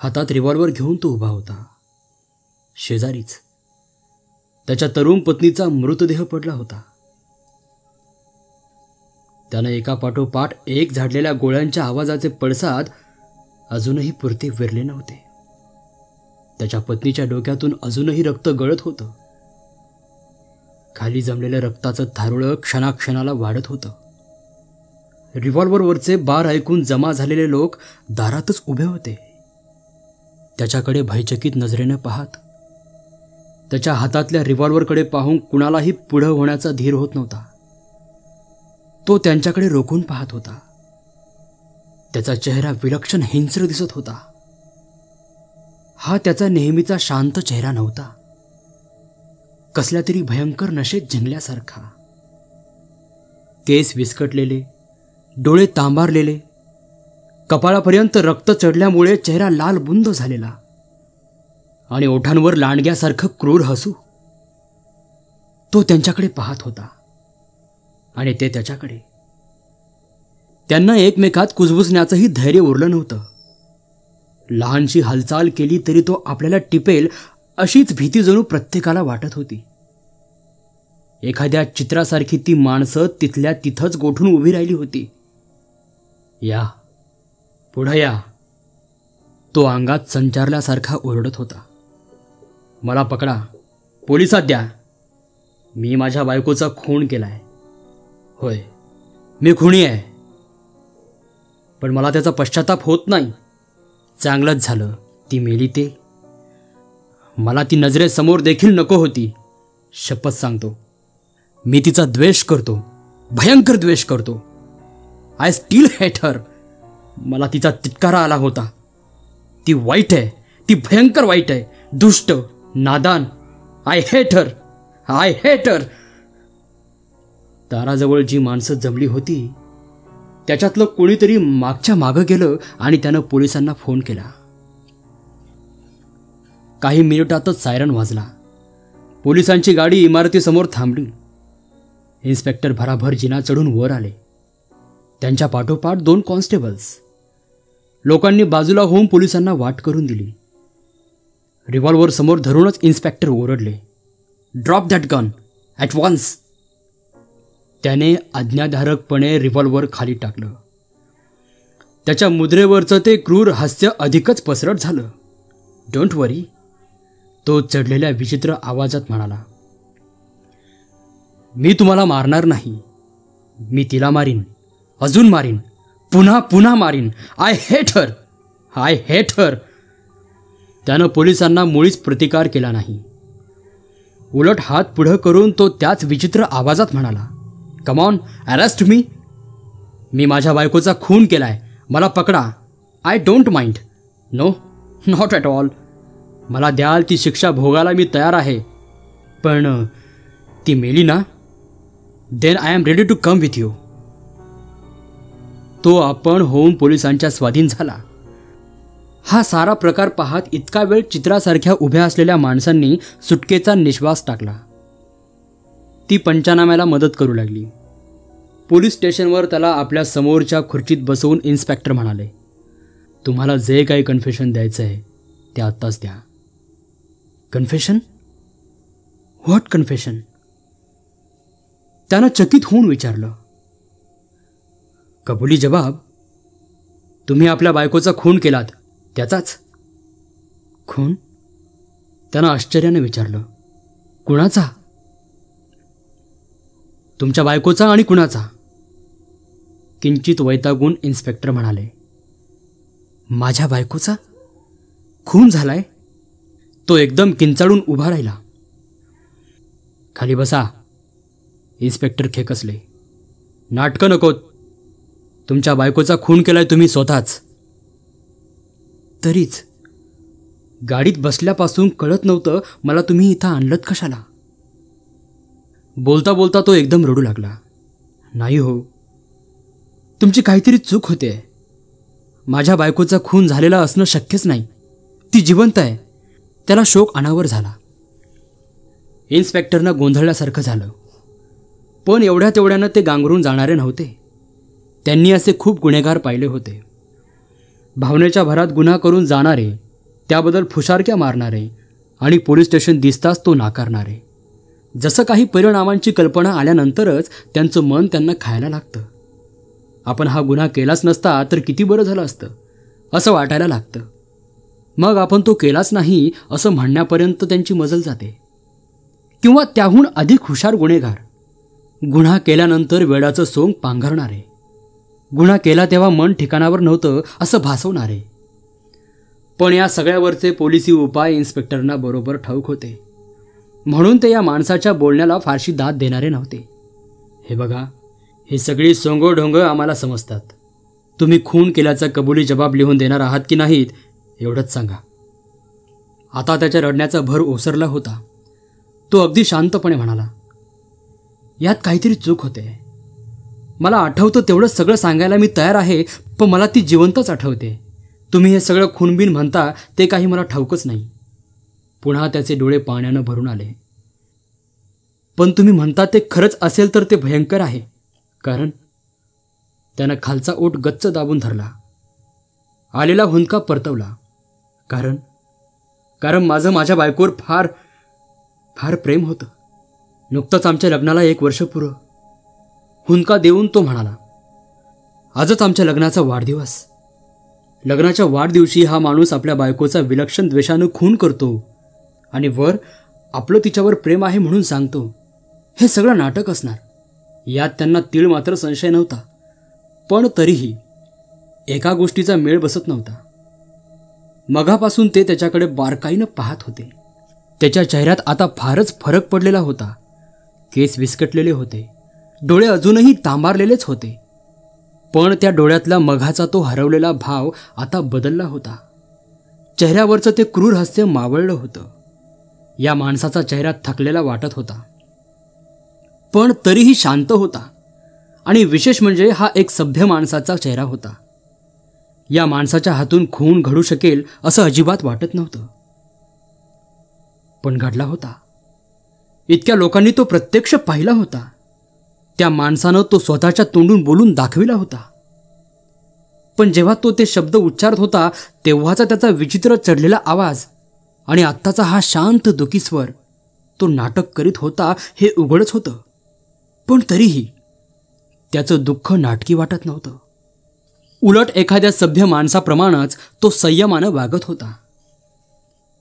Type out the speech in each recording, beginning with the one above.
हातात रिव्हॉल्वर घेऊन तो उभा होता. शेजारीच त्याच्या तरुण पत्नीचा मृतदेह पडला होता. त्यानं एकापाठोपाठ एक झाडलेल्या गोळ्यांच्या आवाजाचे पडसाद अजूनही पुरते विरले नव्हते. त्याच्या पत्नीच्या डोक्यातून अजूनही रक्त गळत होतं. खाली जमलेल्या रक्ताचं थारोळं क्षणाक्षणाला वाढत होतं. रिव्हॉल्वरवरचे बार ऐकून जमा झालेले लोक दारातच उभे होते. त्याच्याकडे भयचकित नजरेनं पाहत. त्याच्या हातातल्या रिव्हॉल्वरकडे पाहून कुणालाही पुढं होण्याचा धीर होत नव्हता. तो त्यांच्याकडे रोखून पाहत होता. त्याचा चेहरा विलक्षण हिंस्र दिसत होता. हा त्याचा नेहमीचा शांत चेहरा नव्हता. कसल्या तरी भयंकर नशेत जिंकल्यासारखा. केस विस्कटलेले, डोळे तांबारलेले, कपाळापर्यंत रक्त चढल्यामुळे चेहरा लाल बुंद झालेला आणि ओठांवर लांडग्यासारखं क्रूर हसू. तो त्यांच्याकडे पाहत होता आणि ते त्याच्याकडे. त्यांना एकमेकात कुजबुजण्याचंही धैर्य उरलं नव्हतं. लहानशी हालचाल केली तरी तो आपल्याला टिपेल अशीच भीती जणू प्रत्येकाला वाटत होती. एखाद्या चित्रासारखी ती माणसं तिथल्या तिथंच गोठून उभी राहिली होती. या, पुढं या, तो अंगात संचारल्यासारखा ओरडत होता. मला पकडा, पोलिसात द्या. मी माझ्या बायकोचा खून केलाय. होय, मी खुनी आहे, पण मला त्याचा पश्चाताप होत नाही. चांगलंच झालं ती मेली ते. मला ती नजरेसमोर देखील नको होती. शपथ सांगतो, मी तिचा द्वेष करतो, भयंकर द्वेष करतो. I still hate her. मला तिचा तिटकारा आला होता. ती वाईट आहे, ती भयंकर वाईट आहे, दुष्ट, नादान. I hate her, I hate her. दाराजवळ जी माणसं जमली होती त्याच्यातलं कोणीतरी मागच्या मागं गेलं आणि त्यानं पोलिसांना फोन केला. काही मिनिटातच सायरन वाजला. पोलिसांची गाडी इमारतीसमोर थांबली. इन्स्पेक्टर भराभर जिना चढून वर आले. त्यांच्या पाठोपाठ 2 कॉन्स्टेबल्स. लोकांनी बाजूला होऊन पोलिसांना वाट करून दिली. रिव्हॉल्वर समोर धरूनच इन्स्पेक्टर ओरडले, drop that gun at once. त्याने आज्ञाधारकपणे रिव्हॉल्वर खाली टाकलं. त्याच्या मुद्रेवरचं ते क्रूर हास्य अधिकच पसरट झालं. डोंट वरी, तो चढलेल्या विचित्र आवाजात म्हणाला. मी तुम्हाला मारणार नाही. मी तिला मारीन, अजून मारीन, पुन्हा पुन्हा मारीन. I hate her, I hate her. त्यानं पोलिसांना मुळीच प्रतिकार केला नाही. उलट हात पुढं करून तो त्याच विचित्र आवाजात म्हणाला, कम ऑन, अरेस्ट मी. मी माझ्या बायकोचा खून केलाय. मला पकडा. I don't mind. No, not at all. मला द्याल ती शिक्षा भोगायला मी तयार आहे. पण ती मेली ना, then I am ready to come with you. तो आपण होऊन पोलिसांच्या स्वाधीन झाला. हा सारा प्रकार पाहत इतका वेळ चित्रासारख्या उभ्या असलेल्या माणसांनी सुटकेचा निश्वास टाकला. ती पंचनाम्याला मदत करू लागली. पोलीस स्टेशनवर त्याला आपल्या समोरच्या खुर्चीत बसवून इन्स्पेक्टर म्हणाले, तुम्हाला जे काही कन्फेशन द्यायचं आहे ते आत्ताच द्या. कन्फेशन? What confession? त्यानं चकित होऊन विचारलं. कबुली जबाब. तुम्ही आपल्या बायकोचा खून केलात, त्याचाच. खून? त्यानं आश्चर्याने विचारलं. कुणाचा? तुमच्या बायकोचा आणि कुणाचा? किंचित वैतागून इन्स्पेक्टर म्हणाले, माझ्या बायकोचा खून झालाय? तो एकदम किंचाळून उभा राहिला. खाली बसा. इन्स्पेक्टर खेकसले. नाटकं नकोत. तुमच्या बायकोचा खून केलाय तुम्ही स्वतःच. तरीच गाडीत बसल्यापासून कळत नव्हतं मला तुम्ही इथं आणलत कशाला. बोलता बोलता तो एकदम रडू लागला. नाही हो, तुमची काहीतरी चूक होते. माझ्या बायकोचा खून झालेला असणं शक्यच नाही. ती जिवंत आहे. त्याला शोक अनावर झाला. इन्स्पेक्टरनं गोंधळल्यासारखं झालं. पण एवढ्या तेवढ्यानं ते गांगरून जाणारे नव्हते. त्यांनी असे खूप गुन्हेगार पाहिले होते. भावनेच्या भरात गुन्हा करून जाणारे त्याबद्दल फुशारक्या मारणारे आणि पोलीस स्टेशन दिसताच तो नाकारणारे. जसं काही परिणामांची कल्पना आल्यानंतरच त्यांचं मन त्यांना खायला लागतं. आपण हा गुन्हा केलाच नसता तर किती बरं झालं असतं असं वाटायला लागतं. मग आपण तो केलाच नाही असं म्हणण्यापर्यंत त्यांची मजल जाते. किंवा त्याहून अधिक हुशार गुन्हेगार, गुन्हा केल्यानंतर वेडाचं सोंग पांघरणारे, गुन्हा केला तेव्हा मन ठिकाणावर नव्हतं असं भासवणारे. पण या सगळ्यावरचे पोलिसी उपाय इन्स्पेक्टरना बरोबर ठाऊक होते, म्हणून ते या माणसाच्या बोलण्याला फारशी दाद देणारे नव्हते. हे बघा, ही सगळी सोंगोढोंग आम्हाला समजतात. तुम्ही खून केल्याचा कबुली जबाब लिहून देणार आहात की नाहीत एवढंच सांगा. आता त्याच्या रडण्याचा भर ओसरला होता. तो अगदी शांतपणे म्हणाला, यात काहीतरी चूक होते. मला आठवतं तेवढं सगळं सांगायला मी तयार आहे, पण मला ती जिवंतच आठवते. तुम्ही हे सगळं खूनबिन म्हणता ते काही मला ठाऊकच नाही. पुन्हा त्याचे डोळे पाण्यानं भरून आले. पण तुम्ही म्हणता ते खरंच असेल तर ते भयंकर आहे. कारण त्यानं खालचा ओठ गच्च दाबून धरला. आलेला हुंदका परतवला. कारण माझं माझ्या बायकोवर फार फार प्रेम होतं. नुकतंच आमच्या लग्नाला 1 वर्ष पुरं. हुंदका देऊन तो म्हणाला, आजच आमच्या लग्नाचा वाढदिवस. लग्नाच्या वाढदिवशी हा माणूस आपल्या बायकोचा विलक्षण द्वेषानं खून करतो आणि वर आपलं तिच्यावर प्रेम आहे म्हणून सांगतो. हे सगळं नाटक असणार यात त्यांना तीळ मात्र संशय नव्हता. पण तरीही एका गोष्टीचा मेळ बसत नव्हता. मगापासून ते त्याच्याकडे बारकाईनं पाहत होते. त्याच्या चेहऱ्यात आता फारच फरक पडलेला होता. केस विस्कटलेले होते, डोळे अजूनही तांबारलेलेच होते. पण त्या डोळ्यातला मघाचा तो हरवलेला भाव आता बदलला होता. चेहऱ्यावरचं ते क्रूर हास्य मावळलं होतं. या माणसाचा चेहरा थकलेला वाटत होता, पण तरीही शांत होता. आणि विशेष म्हणजे हा एक सभ्य माणसाचा चेहरा होता. या माणसाच्या हातून खून घडू शकेल असं अजिबात वाटत नव्हतं. पण घडला होता. इतक्या लोकांनी तो प्रत्यक्ष पाहिला होता. त्या माणसानं तो स्वतःच्या तोंडून बोलून दाखविला होता. पण जेव्हा तो ते शब्द उच्चारत होता तेव्हाचा त्याचा विचित्र चढलेला आवाज आणि आत्ताचा हा शांत दुखी स्वर, तो नाटक करीत होता हे उघडच होतं. पण तरीही त्याचं दुःख नाटकी वाटत नव्हतं. उलट एखाद्या सभ्य माणसाप्रमाणेच तो संयमानं वागत होता.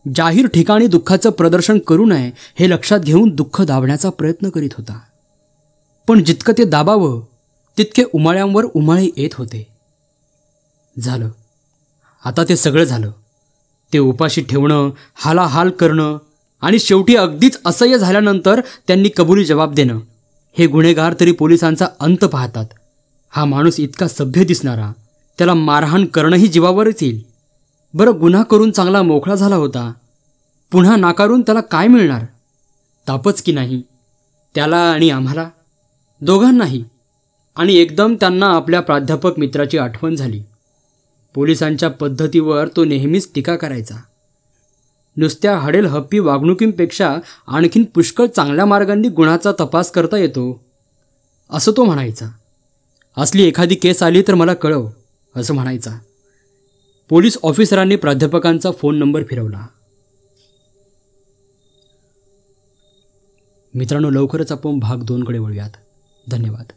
जाहीर ठिकाणी दुःखाचं प्रदर्शन करू नये हे लक्षात घेऊन दुःख दाबण्याचा प्रयत्न करीत होता. पण जितकं ते दाबावं तितके उमाळ्यांवर उमाळे येत होते. झालं, आता ते सगळं झालं. ते उपाशी ठेवणं, हालाहाल करणं आणि शेवटी अगदीच असह्य झाल्यानंतर त्यांनी कबुली जबाब देणं, हे गुन्हेगार तरी पोलिसांचा अंत पाहतात. हा माणूस इतका सभ्य दिसणारा, त्याला मारहाण करणंही जीवावरच येईल. बरं, गुन्हा करून चांगला मोकळा झाला होता, पुन्हा नाकारून त्याला काय मिळणार? तापच की नाही त्याला आणि आम्हाला दोघांनाही. आणि एकदम त्यांना आपल्या प्राध्यापक मित्राची आठवण झाली. पोलिसांच्या पद्धतीवर तो नेहमीच टीका करायचा. नुसत्या हडेल हप्पी वागणुकींपेक्षा आणखीन पुष्कळ चांगल्या मार्गांनी गुन्ह्याचा तपास करता येतो असं तो म्हणायचा. असली एखादी केस आली तर मला कळव असं म्हणायचा. पोलीस ऑफिसरांनी प्राध्यापकांचा फोन नंबर फिरवला. मित्रांनो, लवकरच आपण भाग 2 कडे वळूयात. धन्यवाद.